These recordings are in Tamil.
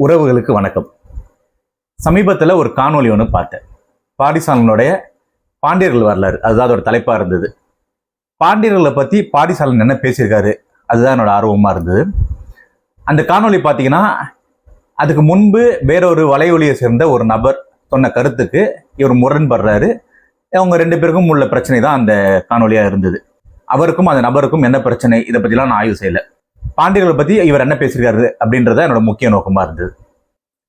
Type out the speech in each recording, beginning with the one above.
உறவுகளுக்கு வணக்கம். சமீபத்தில் ஒரு காணொளி ஒன்று பார்த்தேன். பாரிசாலனுடைய பாண்டியர்கள் வரலாறு, அதுதான் அதோட தலைப்பாக இருந்தது. பாண்டியர்களை பற்றி பாரிசாலன் என்ன பேசியிருக்காரு, அதுதான் என்னோட ஆர்வமாக இருந்தது. அந்த காணொளி பார்த்தீங்கன்னா, அதுக்கு முன்பு வேறொரு வலையொலியை சேர்ந்த ஒரு நபர் சொன்ன கருத்துக்கு இவர் முரண்படுறாரு. அவங்க ரெண்டு பேருக்கும் உள்ள பிரச்சனை தான் அந்த காணொலியாக இருந்தது. அவருக்கும் அந்த நபருக்கும் என்ன பிரச்சனை, இதை பற்றிலாம் நான் ஆய்வு செய்யலை. பாண்டியர்களை பற்றி இவர் என்ன பேசியிருக்காரு அப்படின்றத என்னோட முக்கிய நோக்கமாக இருந்தது.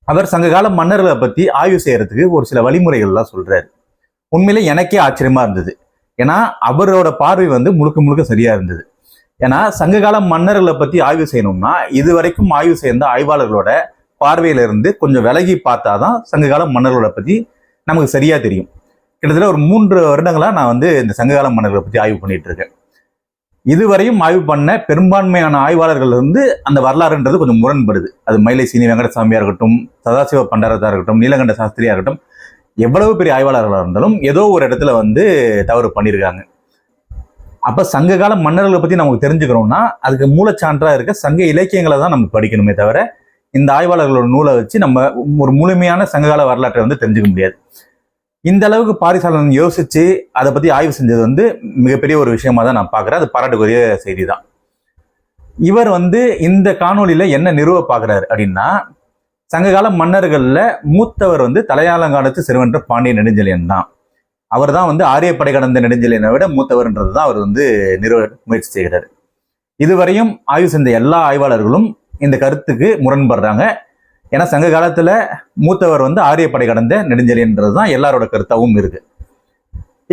அவர் சங்ககால மன்னர்களை பற்றி ஆய்வு செய்யறதுக்கு ஒரு சில வழிமுறைகள்லாம் சொல்றாரு. உண்மையிலே எனக்கே ஆச்சரியமா இருந்தது. ஏன்னா அவரோட பார்வை முழுக்க முழுக்க சரியா இருந்தது. ஏன்னா சங்ககால மன்னர்களை பற்றி ஆய்வு செய்யணும்னா இதுவரைக்கும் ஆய்வு செய்த ஆய்வாளர்களோட பார்வையிலிருந்து கொஞ்சம் விலகி பார்த்தாதான் சங்ககால மன்னர்களை பற்றி நமக்கு சரியா தெரியும். கிட்டத்தட்ட ஒரு 3 வருடங்களா நான் இந்த சங்ககால மன்னர்களை பற்றி ஆய்வு பண்ணிட்டு இருக்கேன். இதுவரையும் ஆய்வு பண்ண பெரும்பான்மையான ஆய்வாளர்கள் அந்த வரலாறுன்றது கொஞ்சம் முரண்படுது. அது மயிலை சீனி வெங்கடசாமியா இருக்கட்டும், சதாசிவ பண்டாரதா இருக்கட்டும், நீலகண்ட சாஸ்திரியா இருக்கட்டும், எவ்வளவு பெரிய ஆய்வாளர்களாக இருந்தாலும் ஏதோ ஒரு இடத்துல தவறு பண்ணியிருக்காங்க. அப்ப சங்ககால மன்னர்களை பத்தி நமக்கு தெரிஞ்சுக்கிறோம்னா அதுக்கு மூலச்சான்றா இருக்க சங்க இலக்கியங்களை தான் நம்ம படிக்கணுமே தவிர இந்த ஆய்வாளர்களோட நூலை வச்சு நம்ம ஒரு முழுமையான சங்ககால வரலாற்றை தெரிஞ்சுக்க முடியாது. இந்த அளவுக்கு பாரிசாலன் யோசிச்சு அதை பத்தி ஆய்வு செஞ்சது மிகப்பெரிய ஒரு விஷயமா தான் நான் பார்க்குறேன். அது பாராட்டுக்குரிய செய்தி தான். இவர் இந்த காணொலியில என்ன நிறுவ பார்க்குறாரு அப்படின்னா, சங்ககால மன்னர்கள்ல மூத்தவர் தலையாலங்கானத்து சிறுவன்ற பாண்டிய நெடுஞ்செழியன் தான். அவர் தான் ஆரியப்படை கடந்த நெடுஞ்செழியனை விட மூத்தவர்ன்றது தான் அவர் நிறுவ முயற்சி செய்கிறார். இதுவரையும் ஆய்வு செஞ்ச எல்லா ஆய்வாளர்களும் இந்த கருத்துக்கு முரண்படுறாங்க. ஏன்னா சங்க காலத்துல மூத்தவர் ஆரியப்படை கடந்த நெடுஞ்செழியன்றது தான் எல்லாரோட கருத்தாவும் இருக்கு.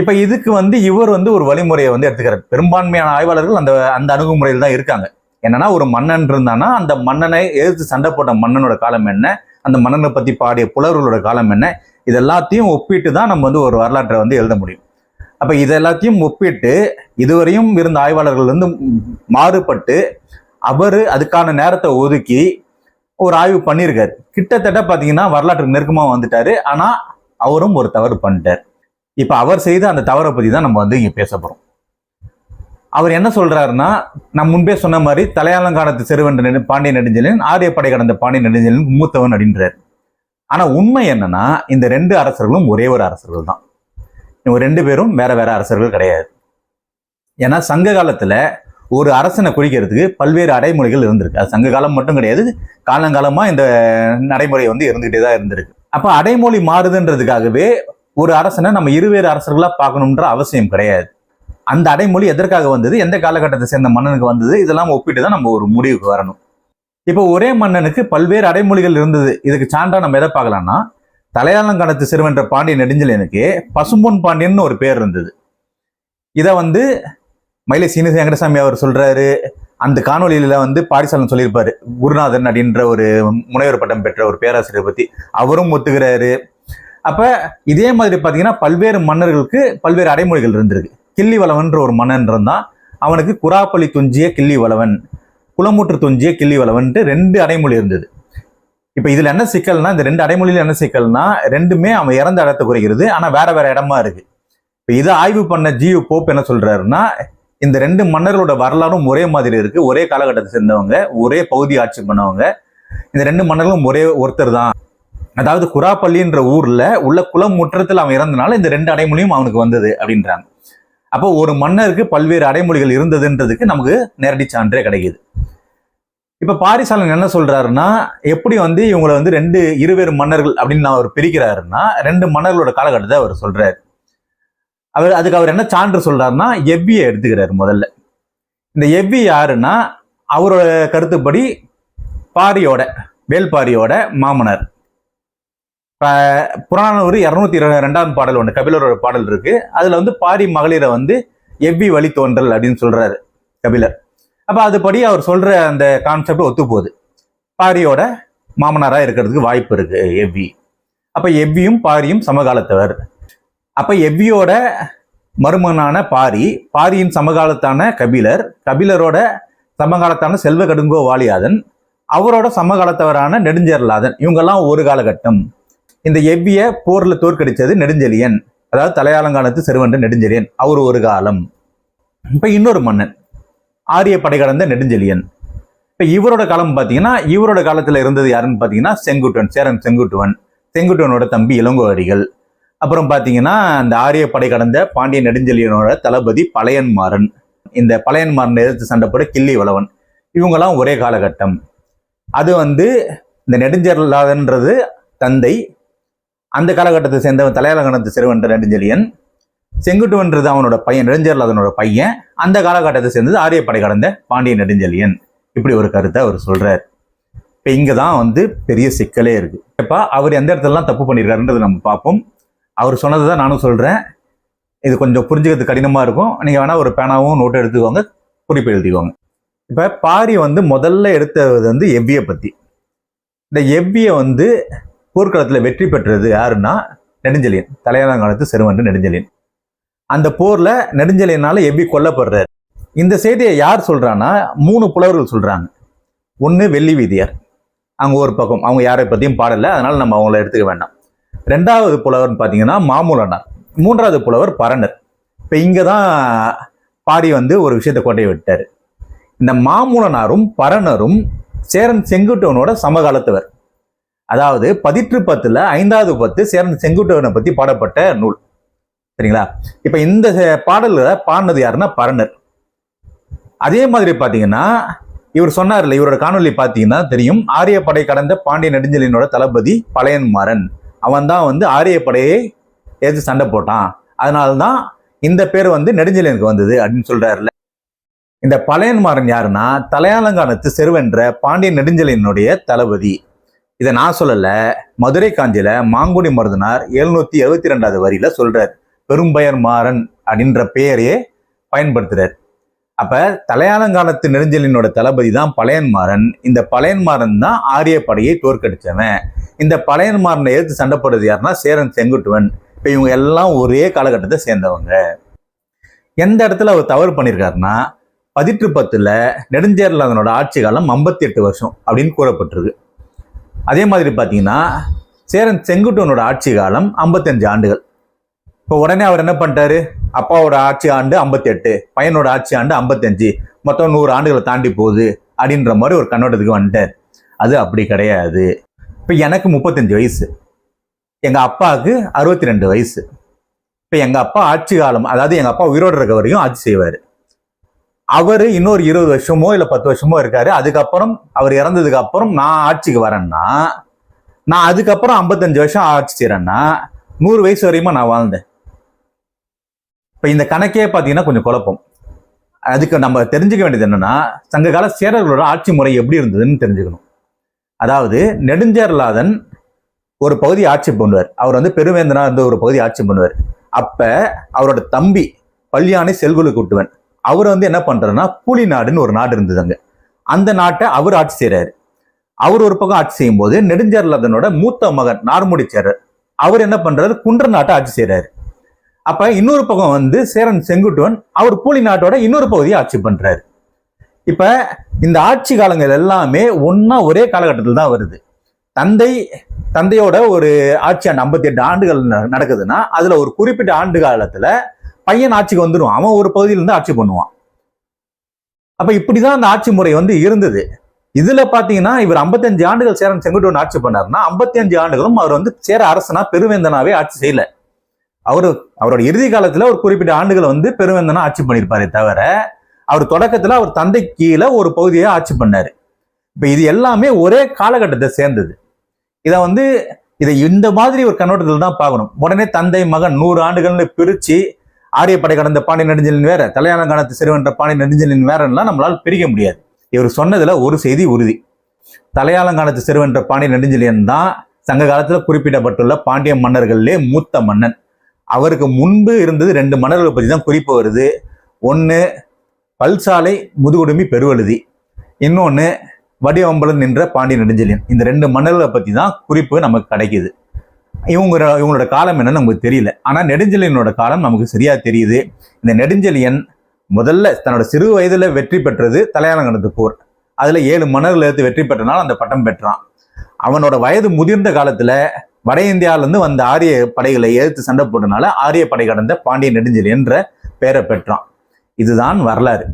இப்ப இதுக்கு இவர் ஒரு வழிமுறையை எடுத்துக்கிறார். பெரும்பான்மையான ஆய்வாளர்கள் அந்த அணுகுமுறையில் தான் இருக்காங்க. என்னன்னா ஒரு மன்னன் இருந்தானா அந்த மன்னனை எதிர்த்து சண்டை போட்ட மன்னனோட காலம் என்ன, அந்த மன்னனை பத்தி பாடிய புலவர்களோட காலம் என்ன, இது எல்லாத்தையும் ஒப்பிட்டு தான் நம்ம ஒரு வரலாற்றை எழுத முடியும். அப்ப இது எல்லாத்தையும் ஒப்பிட்டு இதுவரையும் இருந்த ஆய்வாளர்கள் மாறுபட்டு அவரு அதுக்கான நேரத்தை ஒதுக்கி ஒரு ஆய்வு பண்ணியிருக்காரு. கிட்டத்தட்ட பாத்தீங்கன்னா வரலாற்றுக்கு நெருக்கமா வந்துட்டாரு. ஆனா அவரும் ஒரு தவறு பண்ணிட்டார். இப்ப அவர் செய்த அந்த தவறை பத்தி தான் நம்ம இங்க பேச போறோம். அவர் என்ன சொல்றாருன்னா, நான் முன்பே சொன்ன மாதிரி தலையாலங்கானத்து சிறுவன் பாண்டிய நெடுஞ்செழியன் ஆரியப்படை கடந்த பாண்டிய நெடுஞ்செழியன் மூத்தவன் அப்படின்றார். ஆனா உண்மை என்னன்னா இந்த 2 அரசர்களும் ஒரே ஒரு அரசர்கள் தான். இவங்க 2 பேரும் வேற வேற அரசர்கள் கிடையாது. ஏன்னா சங்க காலத்துல ஒரு அரசனை குறிக்கிறதுக்கு பல்வேறு அடைமொழிகள் இருந்திருக்கு. அது சங்க காலம் மட்டும் கிடையாது, காலங்காலமா இந்த நடைமுறை இருந்துகிட்டே தான் இருந்திருக்கு. அப்ப அடைமொழி மாறுதுன்றதுக்காகவே ஒரு அரசனை நம்ம இருவேறு அரசர்களா பார்க்கணும்ன்ற அவசியம் கிடையாது. அந்த அடைமொழி எதற்காக வந்தது, எந்த காலகட்டத்தை சேர்ந்த மன்னனுக்கு வந்தது, இதெல்லாம் ஒப்பிட்டு தான் நம்ம ஒரு முடிவுக்கு வரணும். இப்போ ஒரே மன்னனுக்கு பல்வேறு அடைமொழிகள் இருந்தது. இதுக்கு சான்றா நம்ம எதை பார்க்கலாம்னா, தலையாலங்கானத்து சிறுவன்ற பாண்டிய நெடுஞ்செழியனுக்கு பசும்பொன் பாண்டியன்னு ஒரு பேர் இருந்தது. இதை மயிலை சீனி வெங்கடசாமி அவர் சொல்றாரு. அந்த காணொலியில பாரிசாலன் சொல்லியிருப்பாரு. குருநாதன் அப்படின்ற ஒரு முனைவர் பட்டம் பெற்ற ஒரு பேராசிரியர் பத்தி அவரும் ஒத்துக்கிறாரு. அப்ப இதே மாதிரி பாத்தீங்கன்னா பல்வேறு மன்னர்களுக்கு பல்வேறு அடைமொழிகள் இருந்திருக்கு. கிள்ளி வளவன்ற ஒரு மன்னன் இருந்தான். அவனுக்கு குராப்பள்ளி துஞ்சிய கிள்ளி வளவன், குளமுற்று துஞ்சிய கிள்ளி வளவன்ட்டு 2 அடைமொழி இருந்தது. இப்ப இதுல என்ன சிக்கல்னா, இந்த 2 அடைமொழியில என்ன சிக்கல்னா, ரெண்டுமே அவன் இறந்த இடத்தை குறைக்கிறது. ஆனா வேற வேற இடமா இருக்கு. இப்ப இதை ஆய்வு பண்ண ஜியு போப் என்ன சொல்றாருன்னா, இந்த 2 மன்னர்களோட வரலாறும் ஒரே மாதிரி இருக்கு. ஒரே காலகட்டத்தை சேர்ந்தவங்க, ஒரே பகுதி ஆட்சி பண்ணவங்க. இந்த 2 மன்னர்களும் ஒரே ஒருத்தர் தான். அதாவது குராப்பள்ளின்ற ஊர்ல உள்ள குளம் முற்றத்தில் அவன் இறந்தனால இந்த 2 அடைமொழியும் அவனுக்கு வந்தது அப்படின்றாங்க. அப்போ ஒரு மன்னருக்கு பல்வேறு அடைமொழிகள் இருந்ததுன்றதுக்கு நமக்கு நேரடி சான்றே கிடைக்குது. இப்ப பாரிசாலன் என்ன சொல்றாருன்னா, எப்படி இவங்களை 2 இருவேறு மன்னர்கள் அப்படின்னு அவர் பிரிக்கிறாருன்னா 2 மன்னர்களோட காலகட்டத்தை அவர் சொல்றாரு. அதுக்கு அவர் என்ன சான்று சொல்றாருன்னா, எவ்வியை எடுத்துக்கிறாரு. முதல்ல இந்த எவ்வி யாருன்னா, அவரோட கருத்துப்படி பாரியோட வேல்பாரியோட மாமனார். புறநானூறு 202ஆம் பாடல் ஒன்று கபிலரோட பாடல் இருக்கு. அதுல பாரி மகளிரை எவ்வி வழி தோன்றல் அப்படின்னு சொல்றாரு கபிலர். அப்ப அதுபடி அவர் சொல்ற அந்த கான்செப்ட் ஒத்து போகுது. பாரியோட மாமனாரா இருக்கிறதுக்கு வாய்ப்பு இருக்கு எவ்வி. அப்ப எவ்வியும் பாரியும் சமகாலத்தவர். அப்ப எவ்வியோட மருமகனான பாரியின் சமகாலத்தான கபிலர், கபிலரோட சமகாலத்தான செல்வ கடுங்கோ வாலியாதன், அவரோட சமகாலத்தவரான நெடுஞ்செழியன், இவங்கெல்லாம் ஒரு காலகட்டம். இந்த எவ்விய போர்ல தோற்கடிச்சது நெடுஞ்செழியன், அதாவது தலையாலங்கானத்து சிறுவன்ற நெடுஞ்செழியன், அவர் ஒரு காலம். இப்ப இன்னொரு மன்னன் ஆரியப்படை கடந்த நெடுஞ்செழியன். இப்ப இவரோட காலம் பாத்தீங்கன்னா, இவரோட காலத்துல இருந்தது யாருன்னு பாத்தீங்கன்னா செங்குட்டுவன், சேரன் செங்குட்டுவன், செங்குட்டுவனோட தம்பி இளங்கோவடிகள். அப்புறம் பாத்தீங்கன்னா இந்த ஆரிய படை கடந்த பாண்டிய நெடுஞ்செழியனோட தளபதி பழையன்மாறன், இந்த பழையன்மாறன் எதிர்த்து சண்டை போட கிள்ளி வளவன், இவங்கெல்லாம் ஒரே காலகட்டம். அது இந்த நெடுஞ்செழியன்றது தந்தை, அந்த காலகட்டத்தை சேர்ந்தவன் தலையாலங்கானத்து சிறுவன் நெடுஞ்செழியன், செங்குட்டுவன்றது அவனோட பையன் நெடுஞ்செழியனோட பையன், அந்த காலகட்டத்தை சேர்ந்தது ஆரிய படை கடந்த பாண்டிய நெடுஞ்செழியன். இப்படி ஒரு கருத்தை அவர் சொல்றார். இப்ப இங்கதான் பெரிய சிக்கலே இருக்கு. இப்ப அவர் எந்த இடத்துலலாம் தப்பு பண்ணிருக்காருன்றது நம்ம பார்ப்போம். அவர் சொன்னதுதான் நானும் சொல்றேன். இது கொஞ்சம் புரிஞ்சுக்கிறது கடினமா இருக்கும். நீங்க வேணா ஒரு பேனாவும் நோட்டு எடுத்துக்கோங்க, குறிப்பு எழுதிக்கோங்க. இப்ப பாரி முதல்ல எடுத்தது எவ்வியை பத்தி. இந்த எவ்வியை போர்க்களத்துல வெற்றி பெற்றது யாருன்னா நெடுஞ்செழியன், தலையாலங்கானத்து சிறுவன் நெடுஞ்செழியன். அந்த போர்ல நெடுஞ்செழியனால எவ்வி கொல்லப்படுறாரு. இந்த செய்தியை யார் சொல்றான்னா 3 புலவர்கள் சொல்றாங்க. ஒன்னு வெள்ளி வீதியார், அவங்க ஒரு பக்கம், அவங்க யாரை பத்தியும் பாடல, அதனால நம்ம அவங்கள எடுத்துக்க வேண்டாம். 2வது புலவர் பாத்தீங்கன்னா மாமூலனார், 3வது புலவர் பரணர். இப்ப இங்கதான் பாரி ஒரு விஷயத்தை கோட்டையை விட்டாரு. இந்த மாமூலனாரும் பரணரும் சேரன் செங்குட்டுவனோட சமகாலத்தவர். அதாவது 10 5வது 10 சேரன் செங்குட்டுவனை பத்தி பாடப்பட்ட நூல். சரிங்களா? இப்ப இந்த பாடல்ல பாடினது யாருன்னா பரணர். அதே மாதிரி பாத்தீங்கன்னா இவர் சொன்னார்ல, இவரோட காணொலி பாத்தீங்கன்னா தெரியும், ஆரிய படை கடந்த பாண்டிய நெடுஞ்செழியனோட தளபதி பழையன்மாறன், அவன் தான் ஆரிய படையை ஏற்று சண்டை போட்டான், அதனால்தான் இந்த பேர் நெடுஞ்செழியனுக்கு வந்தது அப்படின்னு சொல்றாருல. இந்த பழையன்மாறன் யாருன்னா தலையாலங்கானத்து செருவென்ற பாண்டிய நெடுஞ்செழியனுடைய தளபதி. இதை நான் சொல்லல, மதுரை காஞ்சியில மாங்குடி மருதனார் 772வது வரியில சொல்றார். பெரும்பயன்மாறன் அப்படின்ற பெயரையே பயன்படுத்துறார். அப்ப தலையாலங்கானத்து நெடுஞ்செழியனோட தளபதி தான் பழையன்மாறன். இந்த பழையன்மாறன் தான் ஆரிய படையை தோற்கடிச்சவன். இந்த பழையன்மாறனை எதிர்த்து சண்டை போடுறது யாருன்னா சேரன் செங்குட்டுவன். இப்ப இவங்க எல்லாம் ஒரே காலகட்டத்தை சேர்ந்தவங்க. எந்த இடத்துல அவர் தவறு பண்ணியிருக்காருன்னா 10 நெடுஞ்செழியனோட ஆட்சி காலம் 58 வருஷம் அப்படின்னு கூறப்பட்டிருக்கு. அதே மாதிரி பாத்தீங்கன்னா சேரன் செங்குட்டுவனோட ஆட்சி காலம் 55 ஆண்டுகள். இப்போ உடனே அவர் என்ன பண்ணிட்டாரு, அப்பாவோட ஆட்சி ஆண்டு 58, பையனோட ஆட்சி ஆண்டு 55, மொத்தம் 100 ஆண்டுகளை தாண்டி போகுது அப்படின்ற மாதிரி ஒரு கண்ணோட்டத்துக்கு வந்துட்டார். அது அப்படி கிடையாது. இப்போ எனக்கு 35 வயசு, எங்க அப்பாவுக்கு 62 வயசு. இப்போ எங்க அப்பா ஆட்சி காலம், அதாவது எங்க அப்பா உயிரோடு இருக்க வரைக்கும் ஆட்சி செய்வார். அவரு இன்னொரு 20 வருஷமோ இல்லை 10 வருஷமோ இருக்காரு. அதுக்கப்புறம் அவர் இறந்ததுக்கு அப்புறம் நான் ஆட்சிக்கு வரேன்னா, நான் அதுக்கப்புறம் 55 வருஷம் ஆட்சி செய்யறேன்னா 100 வயசு வரையுமா நான் வாழ்ந்தேன். இப்ப இந்த கணக்கே பாத்தீங்கன்னா கொஞ்சம் குழப்பம். அதுக்கு நம்ம தெரிஞ்சுக்க வேண்டியது என்னன்னா, சங்க கால சேரர்களோட ஆட்சி முறை எப்படி இருந்ததுன்னு தெரிஞ்சுக்கணும். அதாவது நெடுஞ்சேரலாதன் ஒரு பகுதி ஆட்சி பண்ணுவார். அவர் பெருவேந்தனா இருந்து ஒரு பகுதி ஆட்சி பண்ணுவார். அப்ப அவரோட தம்பி பல்யானை செல்குலு கூட்டுவன் அவர் என்ன பண்றாருன்னா, பூலி நாடுன்னு ஒரு நாடு இருந்தது அங்க. அந்த நாட்டை அவர் ஆட்சி செய்யறாரு. அவர் ஒரு பக்கம் ஆட்சி செய்யும் போது நெடுஞ்சேரலாதனோட மூத்த மகன் நார்முடி சேரர் அவர் என்ன பண்றாரு, குன்ற நாட்டை ஆட்சி செய்யறாரு. அப்ப இன்னொரு பக்கம் சேரன் செங்குட்டுவன் அவர் பூலி நாட்டோட இன்னொரு பகுதியை ஆட்சி பண்றாரு. இப்ப இந்த ஆட்சி காலங்கள் எல்லாமே ஒன்னா ஒரே காலகட்டத்தில் தான் வருது. தந்தையோட ஒரு ஆட்சி ஆண்டு 58 ஆண்டுகள் நடக்குதுன்னா அதுல ஒரு குறிப்பிட்ட ஆண்டு காலத்துல பையன் ஆட்சிக்கு வந்துடுவான். அவன் ஒரு பகுதியிலிருந்து ஆட்சி பண்ணுவான். அப்ப இப்படிதான் அந்த ஆட்சி முறை இருந்தது. இதுல பாத்தீங்கன்னா இவர் 55 ஆண்டுகள் சேரன் செங்குட்டுவன் ஆட்சி பண்ணாருன்னா 55 ஆண்டுகளும் அவர் சேர அரசனா பெருவேந்தனாவே ஆட்சி செய்யல. அவரோட இறுதி காலத்துல ஒரு குறிப்பிட்ட ஆண்டுகள் பெருவேந்தனா ஆட்சி பண்ணியிருப்பாரே தவிர, அவர் தொடக்கத்துல அவர் தந்தை கீழே ஒரு பகுதியை ஆட்சி பண்ணாரு. இப்ப இது எல்லாமே ஒரே காலகட்டத்தை சேர்ந்தது. இதை இந்த மாதிரி ஒரு கண்ணோட்டத்தில் தான் பார்க்கணும். உடனே தந்தை மகன் 100 ஆண்டுகள்னு பிரிச்சு ஆரிய படை கடந்த பாண்டிய நெடுஞ்செழியன் வேற, தலையாலங்கானத்து சிறுவன்ற பாண்டிய நெடுஞ்செழியன் வேறலாம் நம்மளால பிரிக்க முடியாது. இவர் சொன்னதுல ஒரு செய்தி உறுதி. தலையாலங்கானத்து சிறுவன்ற பாண்டிய நெடுஞ்செழியன் தான் சங்க காலத்துல குறிப்பிடப்பட்டுள்ள பாண்டிய மன்னர்கள்லே மூத்த மன்னன். அவருக்கு முன்பு இருந்தது 2 மன்னர்களை பத்தி தான் குறிப்பு வருது. ஒன்னு பல்சாலை முதுகுடுமி பெருவழுதி, இன்னொன்னு வடிவம்பலன் நின்ற பாண்டிய நெடுஞ்செழியன். இந்த 2 மன்னர்களை பத்தி தான் குறிப்பு நமக்கு கிடைக்குது. இவங்களோட காலம் என்னன்னு நமக்கு தெரியல. ஆனா நெடுஞ்செழியனோட காலம் நமக்கு சரியா தெரியுது. இந்த நெடுஞ்செழியன் முதல்ல தன்னோட சிறு வயதுல வெற்றி பெற்றது தலையாலங்கானத்து போர். அதுல 7 மன்னர்கள் எடுத்து வெற்றி பெற்றனால அந்த பட்டம் பெற்றான். அவனோட வயது முதிர்ந்த காலத்துல வட இந்தியாவில இருந்து வந்த ஆரிய படைகளை எதிர்த்து சண்டை போட்டனால ஆரிய படை கடந்த பாண்டிய நெடுஞ்செழியன் என்ற பெயரை பெற்றான். இதுதான் வரலாறு.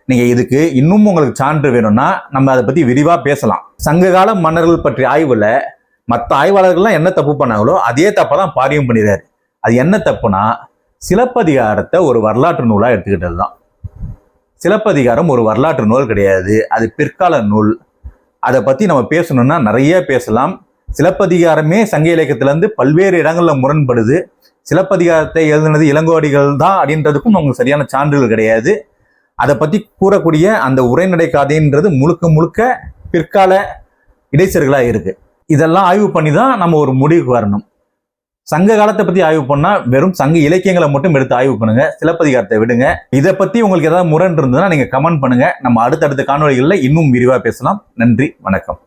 நீங்க இதுக்கு இன்னும் உங்களுக்கு சான்று வேணும்னா நம்ம அதை பத்தி விரிவா பேசலாம். சங்ககால மன்னர்கள் பற்றிய ஆய்வுல மற்ற ஆய்வாளர்கள்லாம் என்ன தப்பு பண்ணாங்களோ அதே தப்பதான் பாரியும் பண்ணிடுறாரு. அது என்ன தப்புனா, சிலப்பதிகாரத்தை ஒரு வரலாற்று நூலா எடுத்துக்கிட்டது தான். சிலப்பதிகாரம் ஒரு வரலாற்று நூல் கிடையாது, அது பிற்கால நூல். அதை பத்தி நம்ம பேசணும்னா நிறைய பேசலாம். சிலப்பதிகாரமே சங்க இலக்கியத்திலிருந்து பல்வேறு இடங்கள்ல முரண்படுது. சிலப்பதிகாரத்தை எழுதினது இளங்கோவடிகள் தான் அப்படின்றதுக்கும் நமக்கு சரியான சான்றுகள் கிடையாது. அதை பத்தி கூறக்கூடிய அந்த உரைநடை காதைன்றது முழுக்க முழுக்க பிற்கால இடைச்சர்களா இருக்கு. இதெல்லாம் ஆய்வு பண்ணி தான் நம்ம ஒரு முடிவுக்கு வரணும். சங்க காலத்தை பத்தி ஆய்வு பண்ணா வெறும் சங்க இலக்கியங்களை மட்டும் எடுத்து ஆய்வு பண்ணுங்க, சிலப்பதிகாரத்தை விடுங்க. இதை பத்தி உங்களுக்கு ஏதாவது முரண் இருந்ததுன்னா நீங்க கமெண்ட் பண்ணுங்க. நம்ம அடுத்தடுத்த காணொளிகளில் இன்னும் விரிவா பேசலாம். நன்றி, வணக்கம்.